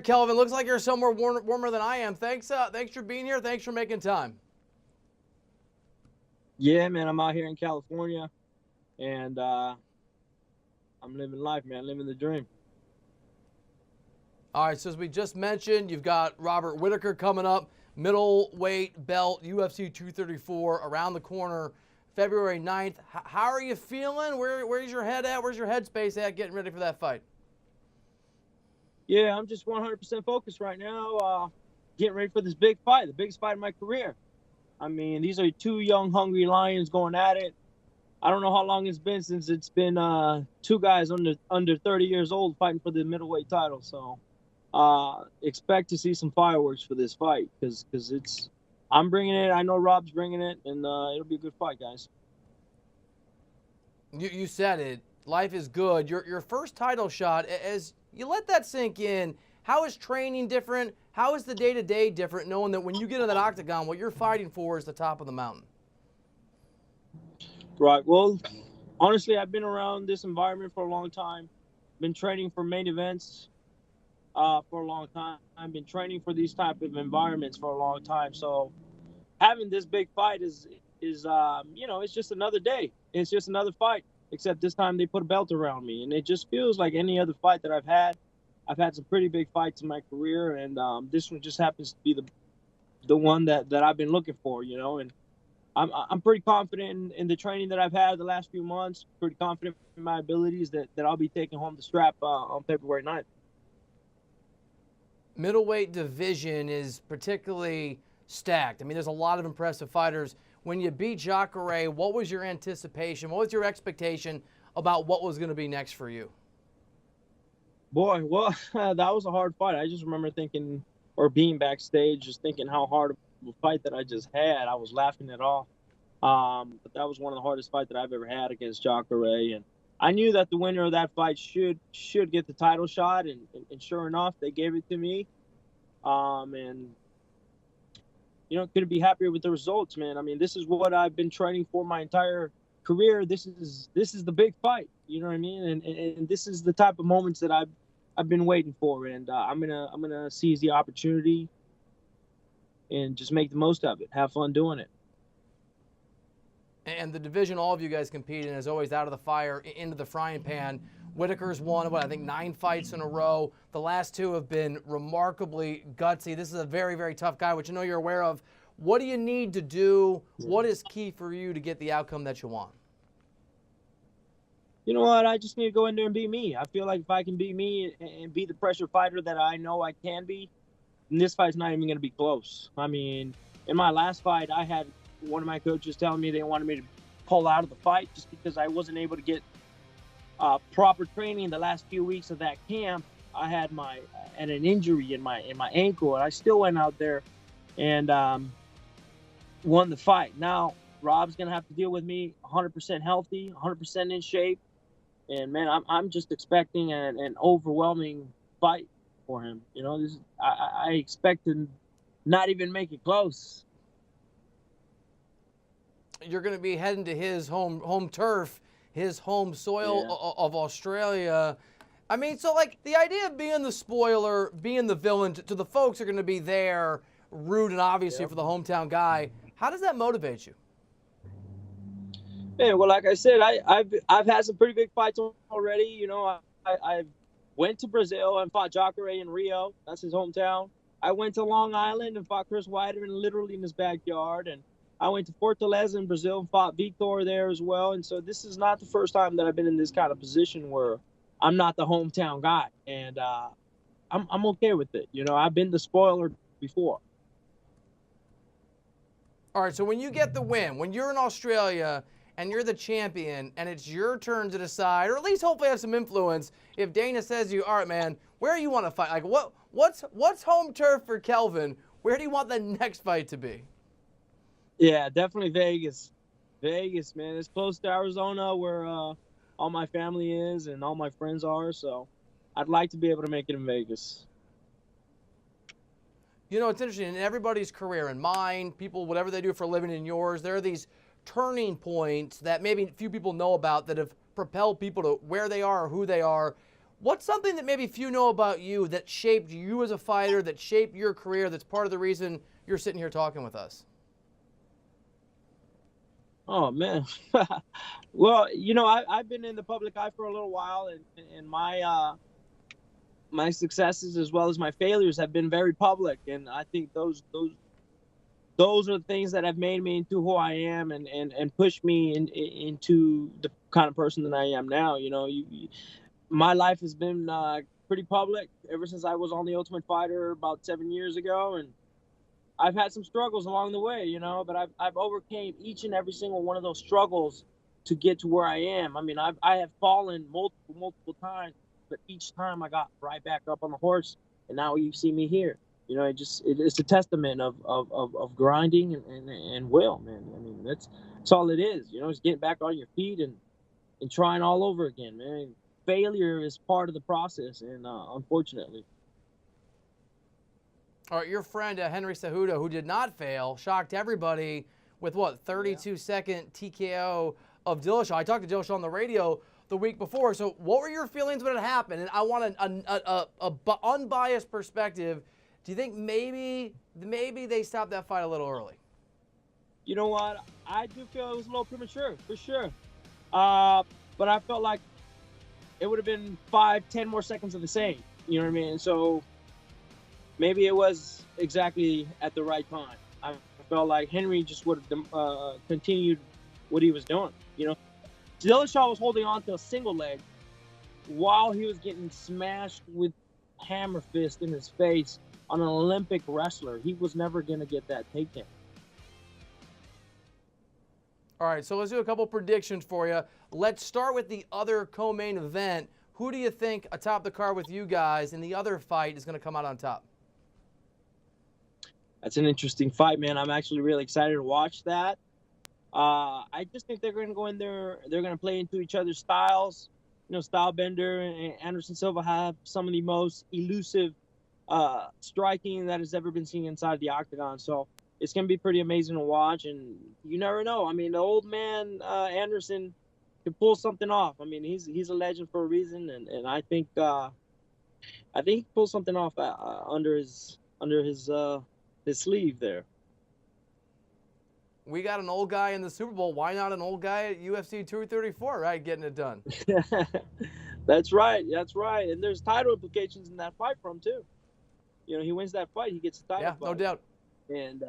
Kelvin, looks like you're somewhere warmer than I am. Thanks for being here. Thanks for making time. Yeah, man, I'm out here in California, and I'm living life, man, living the dream. All right, so as we just mentioned, you've got Robert Whittaker coming up, middleweight belt, UFC 234, around the corner, February 9th. How are you feeling? Where's your head at? Where's your headspace at getting ready for that fight? Yeah, I'm just 100% focused right now, getting ready for this big fight, the biggest fight of my career. I mean, these are two young, hungry lions going at it. I don't know how long it's been since it's been two guys under 30 years old fighting for the middleweight title. So expect to see some fireworks for this fight because I'm bringing it. I know Rob's bringing it, and it'll be a good fight, guys. You said it. Life is good. Your first title shot, as you let that sink in, how is training different? How is the day-to-day different, knowing that when you get in that octagon, what you're fighting for is the top of the mountain? Right. Well, honestly, I've been around this environment for a long time. Been training for main events for a long time. I've been training for these type of environments for a long time. So having this big fight is it's just another day. It's just another fight, except this time they put a belt around me, and it just feels like any other fight that I've had. I've had some pretty big fights in my career, and this one just happens to be the one that I've been looking for, and I'm pretty confident in the training that I've had the last few months, pretty confident in my abilities that I'll be taking home the strap on February 9th. Middleweight division is particularly stacked. I mean, there's a lot of impressive fighters. When you beat Jacare, what was your anticipation? What was your expectation about what was going to be next for you? Boy, well, that was a hard fight. I just remember thinking, or being backstage, just thinking how hard of a fight that I just had. I was laughing it off. But that was one of the hardest fights that I've ever had against Jacare. And I knew that the winner of that fight should get the title shot. And sure enough, they gave it to me. Couldn't be happier with the results, man. I mean, this is what I've been training for my entire career. This is the big fight. You know what I mean? And this is the type of moments that I've been waiting for, and I'm gonna seize the opportunity and just make the most of it. Have fun doing it. And the division all of you guys compete in is always out of the fire into the frying pan. Whittaker's won, I think 9 fights in a row. The last 2 have been remarkably gutsy. This is a very, very tough guy, which I know you're aware of. What do you need to do? What is key for you to get the outcome that you want? You know what? I just need to go in there and be me. I feel like if I can be me and be the pressure fighter that I know I can be, then this fight's not even going to be close. I mean, in my last fight, I had one of my coaches telling me they wanted me to pull out of the fight just because I wasn't able to get proper training the last few weeks of that camp. I had an injury in my ankle, and I still went out there and won the fight. Now, Rob's going to have to deal with me 100% healthy, 100% in shape. And, man, I'm just expecting an overwhelming fight for him. I expect to not even make it close. You're going to be heading to his home turf, his home soil of Australia. I mean, so, like, the idea of being the spoiler, being the villain, to the folks who are going to be there, rooting, obviously, for the hometown guy, how does that motivate you? Yeah, well, like I said, I've had some pretty big fights already. I went to Brazil and fought Jacare in Rio. That's his hometown. I went to Long Island and fought Chris Weidman literally in his backyard. And I went to Fortaleza in Brazil and fought Vitor there as well. And so this is not the first time that I've been in this kind of position where I'm not the hometown guy. And I'm okay with it. I've been the spoiler before. All right, so when you get the win, when you're in Australia and you're the champion and it's your turn to decide, or at least hopefully have some influence, if Dana says to you, all right, man, where do you want to fight? Like, what's home turf for Kelvin? Where do you want the next fight to be? Yeah, definitely Vegas. Vegas, man. It's close to Arizona where all my family is and all my friends are, so I'd like to be able to make it in Vegas. It's interesting. In everybody's career, in mine, people, whatever they do for a living, in yours, there are these turning points that maybe few people know about that have propelled people to where they are or who they are. What's something that maybe few know about you that shaped you as a fighter, that shaped your career, that's part of the reason you're sitting here talking with us? Oh man. Well, I've been in the public eye for a little while, and my successes as well as my failures have been very public, and I think those are the things that have made me into who I am, and pushed me into the kind of person that I am now. My life has been pretty public ever since I was on The Ultimate Fighter about 7 years ago, and I've had some struggles along the way, but I've overcame each and every single one of those struggles to get to where I am. I mean, I have fallen multiple times, but each time I got right back up on the horse, and now you see me here. It's a testament of grinding and will, man. I mean, that's all it is. It's getting back on your feet and trying all over again, man. Failure is part of the process, and unfortunately. All right, your friend Henry Cejudo, who did not fail, shocked everybody with 32-second TKO of Dillashaw. I talked to Dillashaw on the radio the week before. So, what were your feelings when it happened? And I want an unbiased perspective. Do you think maybe they stopped that fight a little early? You know what? I do feel it was a little premature, for sure. But I felt like it would have been 5-10 more seconds of the same. You know what I mean? So maybe it was exactly at the right time. I felt like Henry just would have continued what he was doing. Dillashaw was holding on to a single leg while he was getting smashed with hammer fist in his face on an Olympic wrestler. He was never going to get that takedown. All right, so let's do a couple predictions for you. Let's start with the other co-main event. Who do you think atop the card with you guys in the other fight is going to come out on top? That's an interesting fight, man. I'm actually really excited to watch that. I just think they're going to go in there. They're going to play into each other's styles. Stylebender and Anderson Silva have some of the most elusive striking that has ever been seen inside the octagon. So it's going to be pretty amazing to watch. And you never know. I mean, the old man, Anderson, could pull something off. I mean, he's a legend for a reason. And I think he pulled something off under his sleeve there. We got an old guy in the Super Bowl. Why not an old guy at UFC 234, right? Getting it done. That's right. And there's title implications in that fight for him, too. He wins that fight, he gets the title. Yeah, fight. no doubt. And,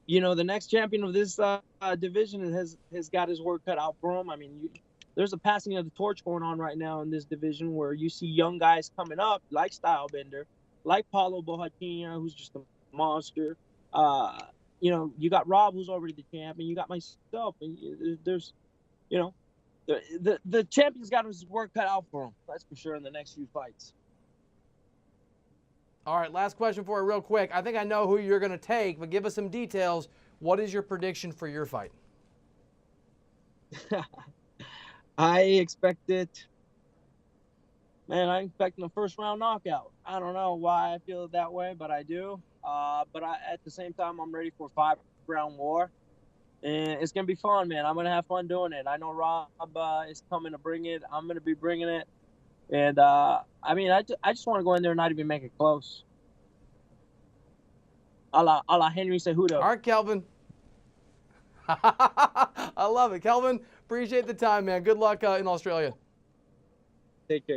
the next champion of this division has got his work cut out for him. I mean, there's a passing of the torch going on right now in this division where you see young guys coming up like Stylebender, like Paulo Bohatinha, who's just a monster. You got Rob, who's already the champ, and you got myself. And there's, the champion's got his work cut out for him. That's for sure in the next few fights. All right, last question for you real quick. I think I know who you're going to take, but give us some details. What is your prediction for your fight? I expect it. Man, I'm expecting a first-round knockout. I don't know why I feel that way, but I do. But at the same time, I'm ready for a 5-round war. And it's going to be fun, man. I'm going to have fun doing it. I know Rob is coming to bring it. I'm going to be bringing it. And, I just want to go in there and not even make it close. A la Henry Cejudo. All right, Kelvin. I love it. Kelvin, appreciate the time, man. Good luck in Australia. Take care.